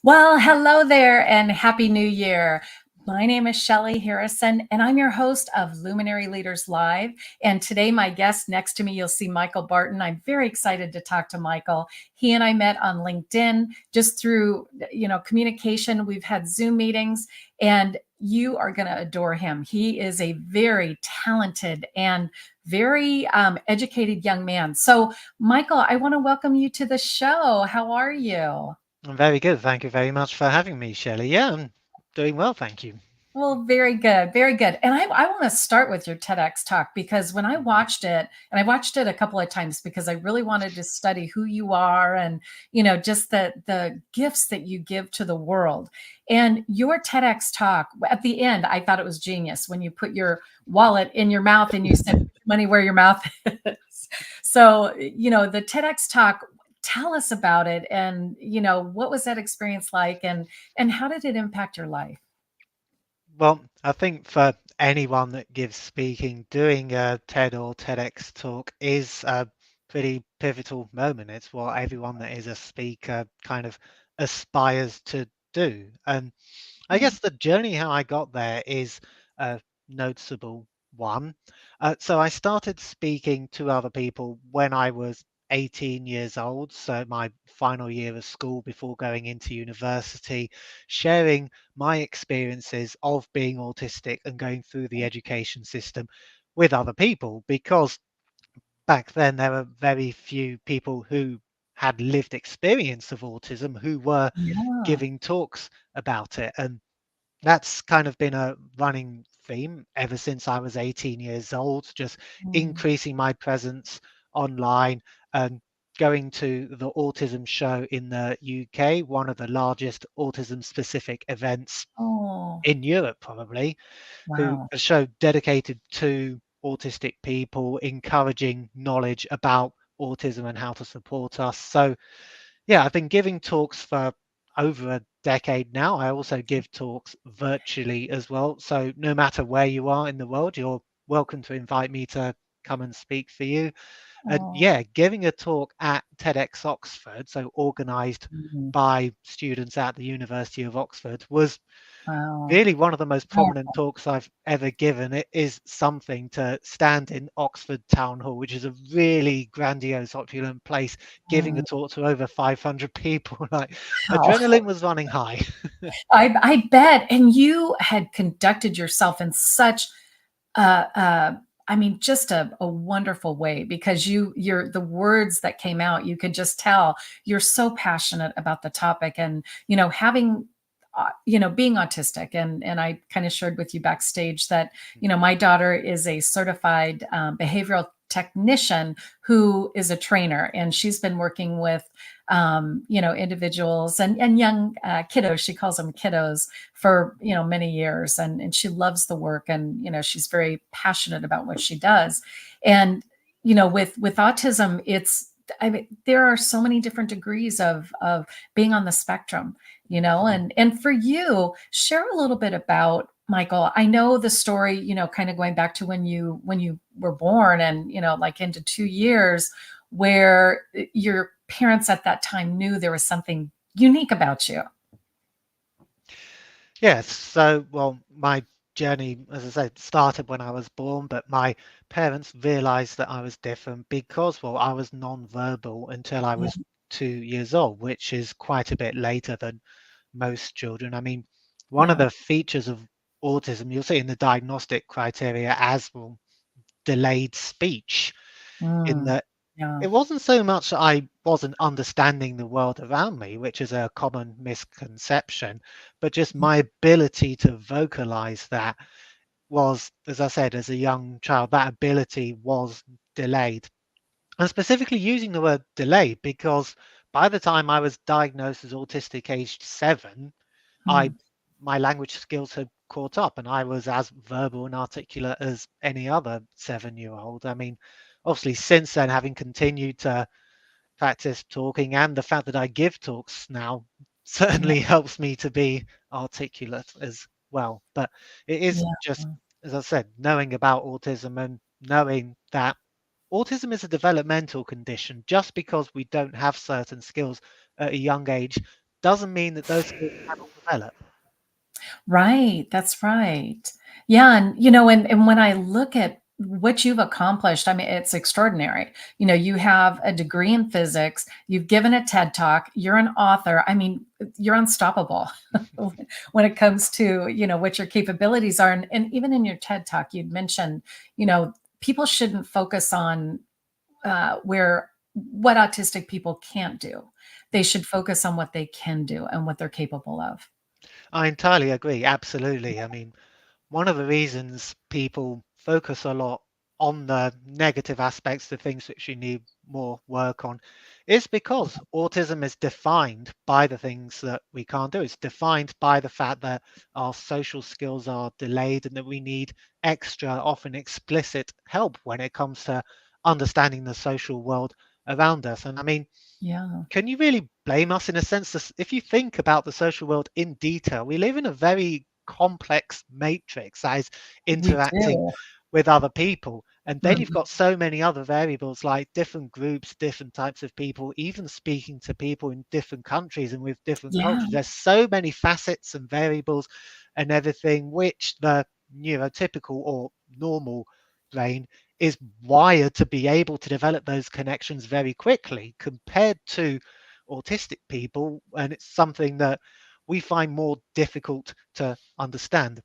Well, hello there and Happy New Year. My name is Shelley Harrison and I'm your host of Luminary Leaders Live. And today my guest next to me, you'll see Michael Barton. I'm very excited to talk to Michael. He and I met on LinkedIn just through, communication. We've had Zoom meetings and you are going to adore him. He is a very talented and very educated young man. So Michael, I want to welcome you to the show. How are you? I'm very good. Thank you very much for having me, Shelley. Yeah, I'm doing well, thank you. Well, very good, very good. And I want to start with your TEDx talk because when I watched it, and I watched it a couple of times because I really wanted to study who you are and, just the gifts that you give to the world. And your TEDx talk at the end, I thought it was genius when you put your wallet in your mouth and you said money where your mouth is. So, the TEDx talk, tell us about it and, what was that experience like and how did it impact your life? Well, I think for anyone that gives speaking, doing a TED or TEDx talk is a pretty pivotal moment. It's what everyone that is a speaker kind of aspires to do. And I guess the journey how I got there is a noticeable one. So I started speaking to other people when I was 18 years old, so my final year of school before going into university, sharing my experiences of being autistic and going through the education system with other people, because back then there were very few people who had lived experience of autism who were Yeah. giving talks about it. And that's kind of been a running theme ever since I was 18 years old, just Mm. increasing my presence online and going to the autism show in the UK, one of the largest autism specific events Oh, in Europe, probably, who wow. a show dedicated to autistic people, encouraging knowledge about autism and how to support us. So yeah, I've been giving talks for over a decade now. I also give talks virtually as well. So no matter where you are in the world, you're welcome to invite me to come and speak for you. And Oh, yeah, giving a talk at TEDx Oxford, so organized mhm. by students at the University of Oxford, was Wow. really one of the most prominent Powerful. talks I've ever given. It is something to stand in Oxford Town Hall, which is a really grandiose, opulent place, giving a Mm, talk to over 500 people. Like wow. adrenaline was running high. I bet. And you had conducted yourself in such just a wonderful way because you're the words that came out, you could just tell you're so passionate about the topic and, having, being autistic. And I kind of shared with you backstage that, my daughter is a certified behavioral technician who is a trainer and she's been working with, individuals and young kiddos. She calls them kiddos for many years and she loves the work and she's very passionate about what she does and with autism there are so many different degrees of being on the spectrum and for you share a little bit about Michael. I know the story kind of going back to when you were born and like into 2 years where your parents at that time knew there was something unique about you. Yes, so well, my journey, as I said, started when I was born, but my parents realized that I was different because, well, I was non-verbal until I Yeah. was 2 years old, which is quite a bit later than most children. I mean, one of Yeah. the features of autism you'll see in the diagnostic criteria as well, delayed speech, in Mm, that yeah. it wasn't so much that I wasn't understanding the world around me, which is a common misconception, but just my ability to vocalize that was, as I said, as a young child, that ability was delayed. And specifically using the word delayed because by the time I was diagnosed as autistic aged 7, I Hmm. my language skills had caught up and I was as verbal and articulate as any other 7-year-old. I mean, obviously since then, having continued to practice talking and the fact that I give talks now Yeah. certainly helps me to be articulate as well. But it is Yeah. just, as I said, knowing about autism and knowing that autism is a developmental condition. Just because we don't have certain skills at a young age doesn't mean that those skills cannot develop. Right, that's right. Yeah, and and when I look at what you've accomplished, I mean, it's extraordinary. You have a degree in physics, you've given a TED Talk, you're an author. I mean, you're unstoppable when it comes to, what your capabilities are. And even in your TED Talk, you'd mentioned, you know, people shouldn't focus on where what autistic people can't do. They should focus on what they can do and what they're capable of. I entirely agree. Absolutely. I mean, one of the reasons people focus a lot on the negative aspects, the things which you need more work on, is because autism is defined by the things that we can't do. It's defined by the fact that our social skills are delayed and that we need extra, often explicit help when it comes to understanding the social world around us. And I mean, Yeah, can you really blame us in a sense that if you think about the social world in detail, we live in a very complex matrix that is we interacting do. with other people. And then you've Mhm. got so many other variables like different groups, different types of people, even speaking to people in different countries and with different Yeah, cultures. There's so many facets and variables and everything which the neurotypical or normal brain is wired to be able to develop those connections very quickly compared to autistic people. And it's something that we find more difficult to understand.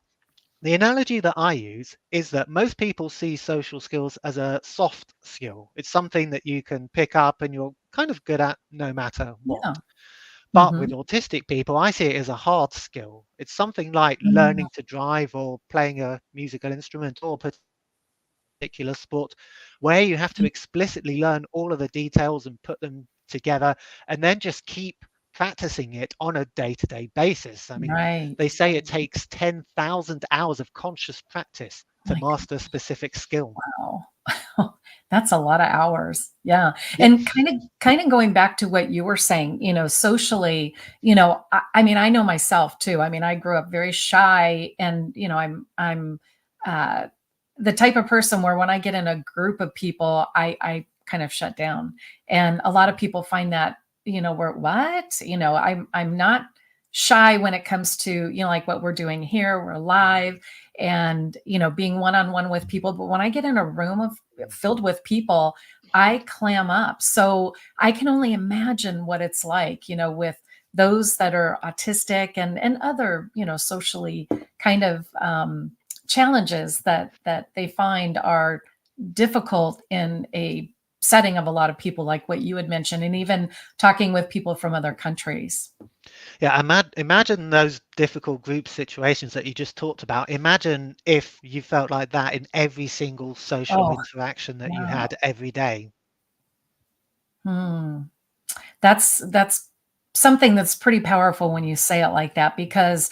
The analogy that I use is that most people see social skills as a soft skill. It's something that you can pick up and you're kind of good at no matter what. yeah. But with Mhm. autistic people, I see it as a hard skill. It's something like Yeah, learning to drive or playing a musical instrument or particular sport where you have to yeah, explicitly learn all of the details and put them together and then just keep practicing it on a day-to-day basis. I mean, right. they say it takes 10,000 hours of conscious practice to My master a specific skill. wow. That's a lot of hours. Yeah. Yep. And kind of going back to what you were saying, socially, I mean, I know myself too. I mean, I grew up very shy and, I'm uh the type of person where when I get in a group of people, I kind of shut down. And a lot of people find that, we're what? I'm not shy when it comes to, like what we're doing here. We're live and, being one-on-one with people. But when I get in a room of filled with people, I clam up. So I can only imagine what it's like, with those that are autistic and other, socially kind of challenges that they find are difficult in a setting of a lot of people like what you had mentioned and even talking with people from other countries. Yeah, imagine those difficult group situations that you just talked about. Imagine if you felt like that in every single social Oh, interaction that you wow. had every day. Hmm. That's something that's pretty powerful when you say it like that because,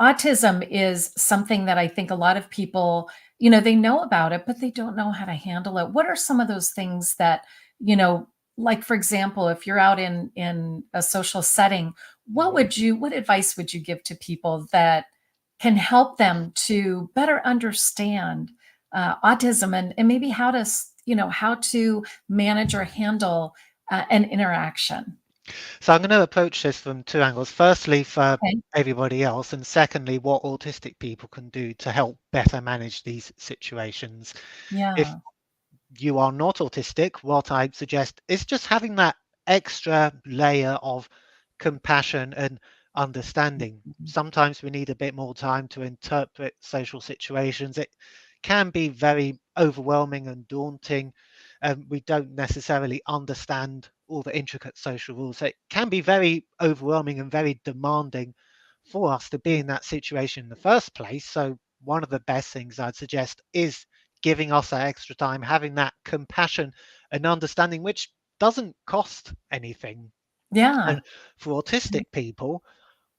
autism is something that I think a lot of people, they know about it, but they don't know how to handle it. What are some of those things that, you know, like for example, if you're out in a social setting, Mhm. what advice would you give to people that can help them to better understand autism and maybe how to, how to manage or handle an interaction. So I'm going to approach this from two angles. Firstly, for Okay. everybody else, and secondly, what autistic people can do to help better manage these situations. If Yeah. you are not autistic, what I suggest is just having that extra layer of compassion and understanding. Mhm. Sometimes we need a bit more time to interpret social situations. It can be very overwhelming and daunting, and we don't necessarily understand all the intricate social rules. So it can be very overwhelming and very demanding for us to be in that situation in the first place. So one of the best things I'd suggest is giving us that extra time, having that compassion and understanding, which doesn't cost anything. Yeah. And for autistic people,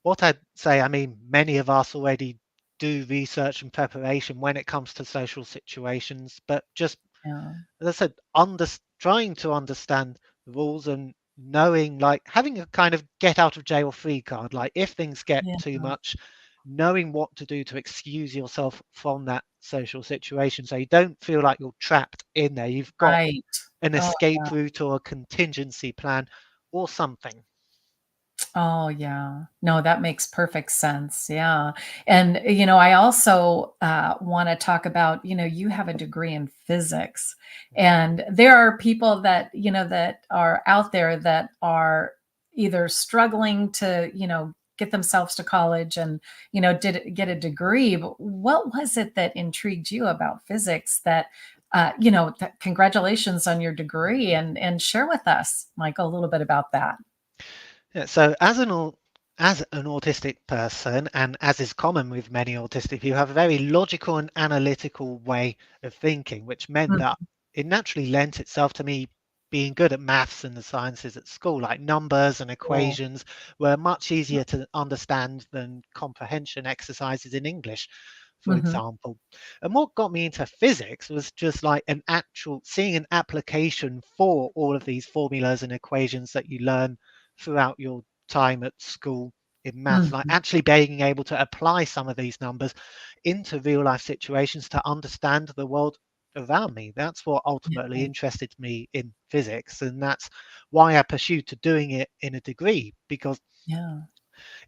what I'd say, I mean, many of us already do research and preparation when it comes to social situations, but just, Yeah. as I said, trying to understand the rules and knowing, like having a kind of get out of jail free card, like if things get Yeah. too much, knowing what to do to excuse yourself from that social situation so you don't feel like you're trapped in there. You've got Right. an Oh, escape yeah. route or a contingency plan or something. Oh, yeah. No, that makes perfect sense. Yeah. And, I also want to talk about, you have a degree in physics, and there are people that, that are out there that are either struggling to, get themselves to college and, did get a degree. But what was it that intrigued you about physics that, congratulations on your degree, and share with us, Michael, a little bit about that. Yeah, so as an autistic person, and as is common with many autistic people, have a very logical and analytical way of thinking, which meant that it naturally lent itself to me being good at maths and the sciences at school. Like numbers and Cool. equations were much easier to understand than comprehension exercises in English, for Mhm. example. And what got me into physics was just like seeing an application for all of these formulas and equations that you learn throughout your time at school in maths, like Mhm. actually being able to apply some of these numbers into real life situations to understand the world around me. That's what ultimately Yeah. interested me in physics, and that's why I pursued to doing it in a degree, because Yeah.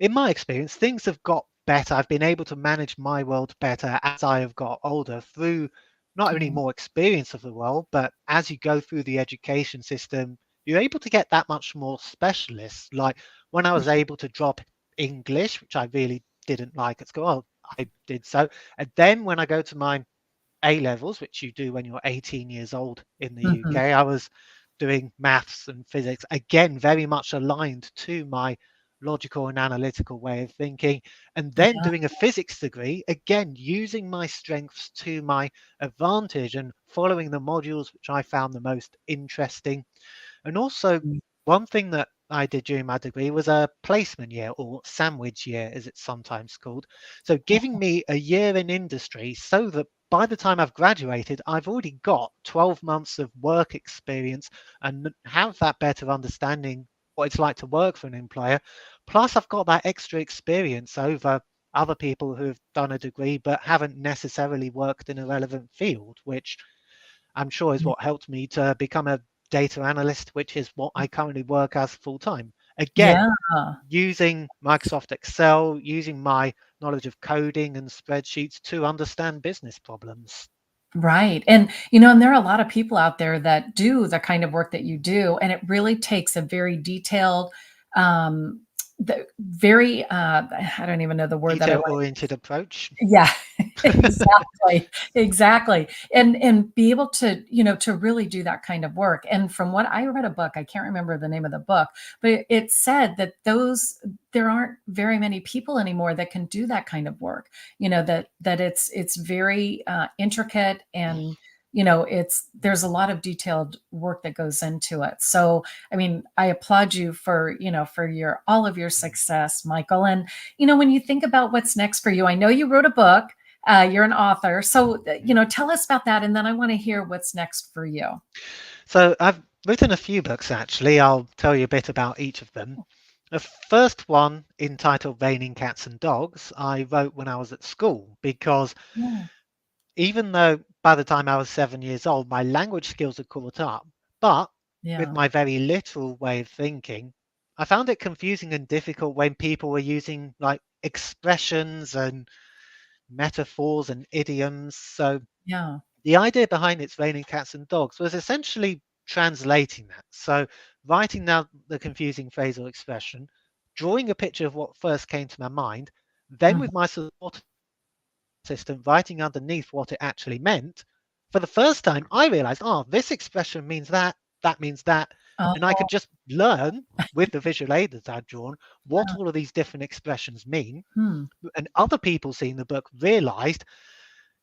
in my experience, things have got better. I've been able to manage my world better as I have got older through not only Oh. more experience of the world, but as you go through the education system, you're able to get that much more specialist. Like when I was Mhm. able to drop English, which I really didn't like at school, well, I did so. And then when I go to my a levels, which you do when you're 18 years old in the Mhm. UK. I was doing maths and physics, again, very much aligned to my logical and analytical way of thinking. And then Yeah. doing a physics degree, again, using my strengths to my advantage and following the modules which I found the most interesting. And also, Mm. one thing that I did during my degree was a placement year or sandwich year, as it's sometimes called. So, giving me a year in industry so that by the time I've graduated, I've already got 12 months of work experience and have that better understanding what it's like to work for an employer. Plus, I've got that extra experience over other people who have done a degree but haven't necessarily worked in a relevant field, which I'm sure is Yeah. what helped me to become a data analyst, which is what I currently work as full time. Again, Yeah. using Microsoft Excel, using my knowledge of coding and spreadsheets to understand business problems. Right. And, and there are a lot of people out there that do the kind of work that you do, and it really takes a very detailed, um, very, I don't even know the word that I Detail want. oriented approach. Yeah, exactly, exactly. And be able to, to really do that kind of work. And from what I read a book, I can't remember the name of the book, but it said that there aren't very many people anymore that can do that kind of work. That it's very intricate, and there's a lot of detailed work that goes into it. So, I mean, I applaud you for, for your all of your success, Michael. And when you think about what's next for you, I know you wrote a book, you're an author. So, tell us about that. And then I want to hear what's next for you. So I've written a few books actually. I'll tell you a bit about each of them. The first one, entitled Raining Cats and Dogs, I wrote when I was at school because Yeah. even though by the time I was 7 years old, my language skills had caught up, but with Yeah. my very literal way of thinking, I found it confusing and difficult when people were using like expressions and metaphors and idioms. So Yeah. the idea behind It's Raining Cats and Dogs was essentially translating that. So writing down the confusing phrase or expression, drawing a picture of what first came to my mind, then Mhm. with my support system writing underneath what it actually meant, for the first time, I realized, oh, this expression means that, that means that. And I Oh, could just learn with the visual aid that I'd drawn what yeah. all of these different expressions mean. Hmm. And other people seeing the book realized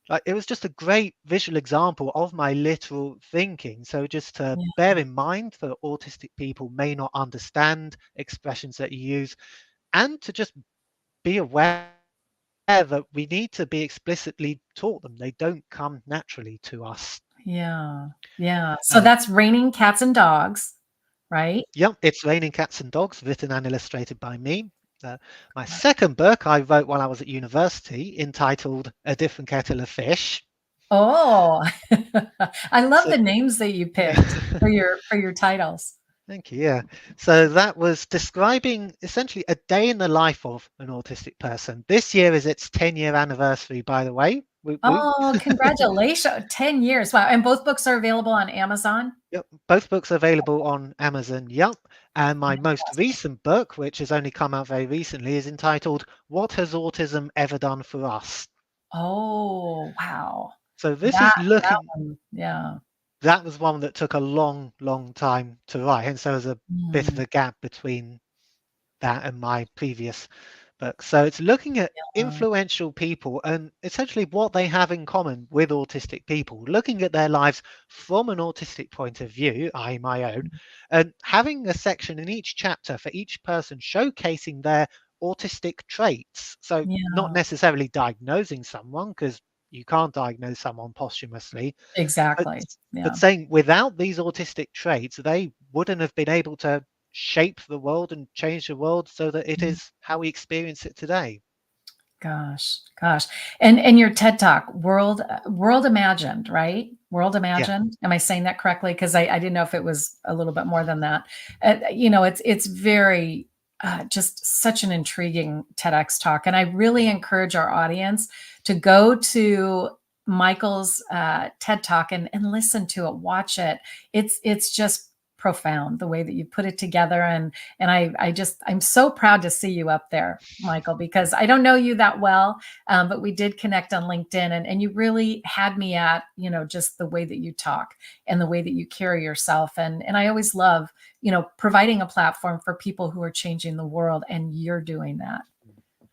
like it was just a great visual example of my literal thinking. So just to Yeah. bear in mind that autistic people may not understand expressions that you use and to just be aware that we need to be explicitly taught them. They don't come naturally to us. Yeah. Yeah. So Um, that's Raining Cats and Dogs, right? Yep, it's Raining Cats and Dogs, written and illustrated by me. My second book I wrote while I was at university, entitled A Different Kettle of Fish. Oh, I love So, the names that you picked for your titles. thank you. Yeah. So that was describing essentially a day in the life of an autistic person. This year is its 10-year anniversary, by the way. Woot woot. Oh, congratulations. 10 years. Wow. And both books are available on Amazon? Yep, both books are available on Amazon. Yep. And my most recent book, which has only come out very recently, is entitled What Has Autism Ever Done for Us? Oh, wow. So this That is looking, one, yeah. that was one that took a long, long time to write. And so there's a bit of Mm, a gap between that and my previous book. So it's looking at yeah. influential people and essentially what they have in common with autistic people, looking at their lives from an autistic point of view, I my own, and having a section in each chapter for each person showcasing their autistic traits. So not Yeah, necessarily diagnosing someone, because you can't diagnose someone posthumously, but exactly. Yeah. saying without these autistic traits, they wouldn't have been able to shape the world and change the world so that it Mm. is how we experience it today. Gosh, gosh. And your TED Talk, World Imagined, right? World Yeah. Imagined. Am I saying that correctly? Because I didn't know if it was a little bit more than that. It's very just such an intriguing TEDx talk, and I really encourage our audience to go to Michael's TED Talk and listen to it, watch it. It's just profound the way that you put it together, and I'm so proud to see you up there, Michael, because I don't know you that well, but we did connect on LinkedIn, and you really had me at, just the way that you talk and the way that you carry yourself. And I always love, providing a platform for people who are changing the world, and you're doing that.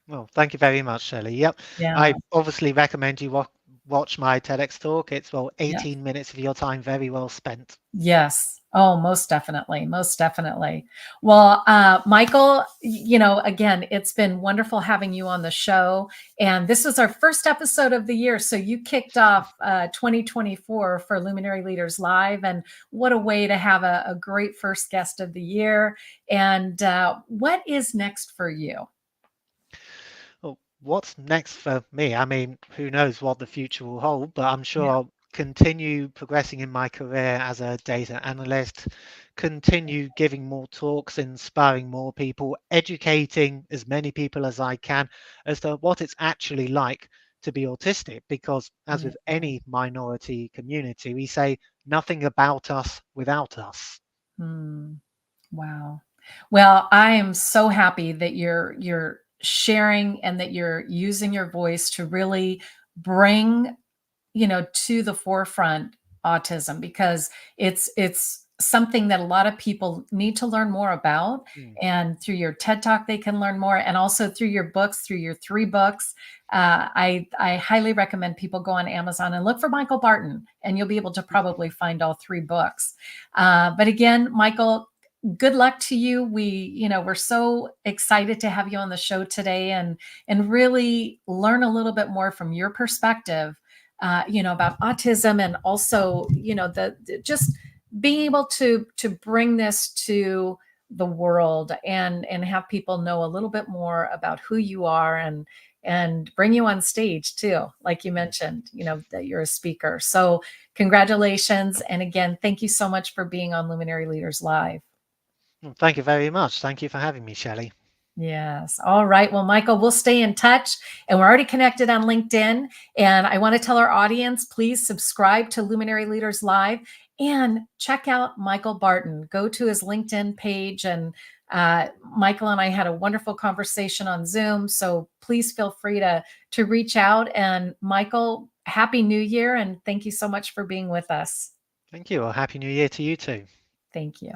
Well, thank you very much, Shelley. Yep. Yeah. I obviously recommend you watch my TEDx talk. It's, well, Yeah. 18 minutes of your time very well spent. Yes. Oh, most definitely. Most definitely. Well, Michael, again, it's been wonderful having you on the show. And this was our first episode of the year. So you kicked off 2024 for Luminary Leaders Live. And what a way to have a great first guest of the year. And what is next for you? Well, what's next for me? I mean, who knows what the future will hold, but I'm sure Yeah. I'll continue progressing in my career as a data analyst, continue giving more talks, inspiring more people, educating as many people as I can as to what it's actually like to be autistic. Because, as Yeah. with any minority community, we say nothing about us without us. Hmm. Wow. Well, I am so happy that you're sharing and that you're using your voice to really bring, to the forefront autism, because it's something that a lot of people need to learn more about. Mm. And through your TED Talk, they can learn more, and also through your books, through your 3 books. I highly recommend people go on Amazon and look for Michael Barton, and you'll be able to probably find all 3 books. But again, Michael, good luck to you. We're so excited to have you on the show today, and really learn a little bit more from your perspective, about autism, and also, just being able to bring this to the world, and have people know a little bit more about who you are, and bring you on stage too, like you mentioned, that you're a speaker. So congratulations, and again, thank you so much for being on Luminary Leaders Live. Well, thank you very much. Thank you for having me, Shelley. Yes. All right. Well, Michael, we'll stay in touch, and we're already connected on LinkedIn. And I want to tell our audience, please subscribe to Luminary Leaders Live and check out Michael Barton. Go to his LinkedIn page. And Michael and I had a wonderful conversation on Zoom. So please feel free to reach out. And Michael, Happy New Year. And thank you so much for being with us. Thank you. Well, Happy New Year to you too. Thank you.